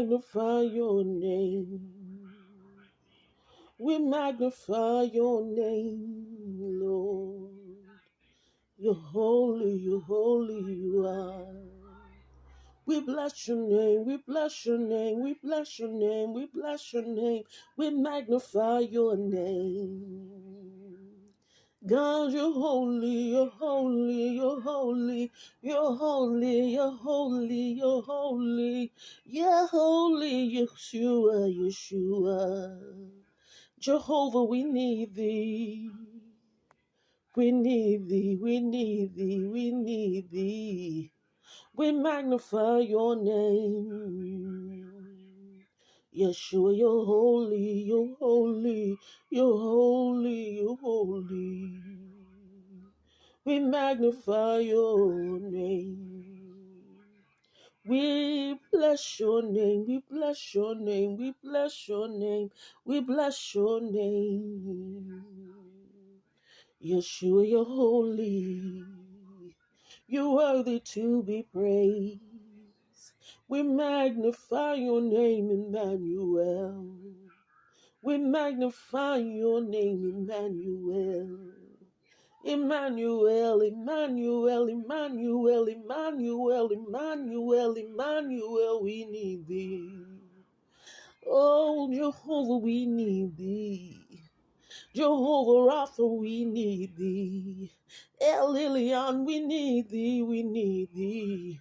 magnify your name. We magnify your name, Lord. You're holy you are. We bless your name, we bless your name, we bless your name, we bless your name, we magnify your name. God, you're holy, you're holy, you're holy, you're holy, you're holy, you're holy, you're holy, Yeshua, Yeshua. Jehovah, we need thee. We need thee, we need thee, we need thee. We magnify your name. Yeshua, you're holy, you're holy, you're holy, you're holy. We magnify your name. We bless your name, we bless your name, we bless your name, we bless your name. Yeshua, you're holy. You're worthy to be praised. We magnify your name, Emmanuel. We magnify your name, Emmanuel. Emmanuel, Emmanuel, Emmanuel, Emmanuel, Emmanuel, Emmanuel, we need thee. Oh, Jehovah, we need thee. Jehovah Rapha, we need thee. El Elyon, we need thee, we need thee.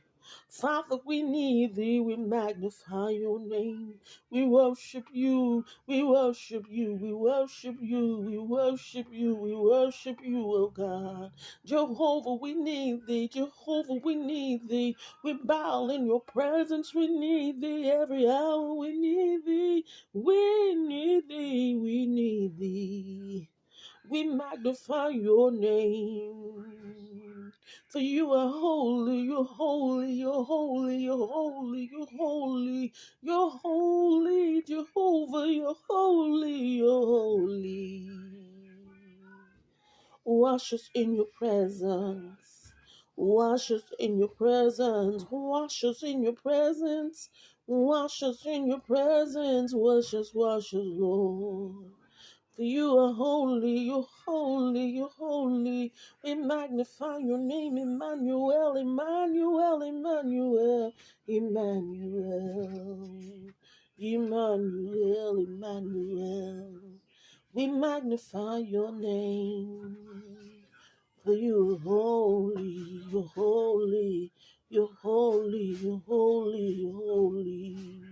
Father, we need thee, we magnify your name. We worship you, we worship you, we worship you, we worship you, we worship you, oh God. Jehovah, we need thee, Jehovah, we need thee. We bow in your presence, we need thee every hour, we need thee. We need thee, we need thee. We magnify your name. For you are holy, you're holy, you're holy, you're holy, you're holy, you're holy, Jehovah, you're holy, you're holy. Wash us in your presence. Wash us in your presence. Wash us in your presence. Wash us in your presence. Wash us, Lord. For you are holy, you're holy, you're holy. We magnify your name, Emmanuel, Emmanuel, Emmanuel, Emmanuel, Emmanuel, Emmanuel. We magnify your name. For you are holy, you're holy, you're holy, you're holy, you're holy.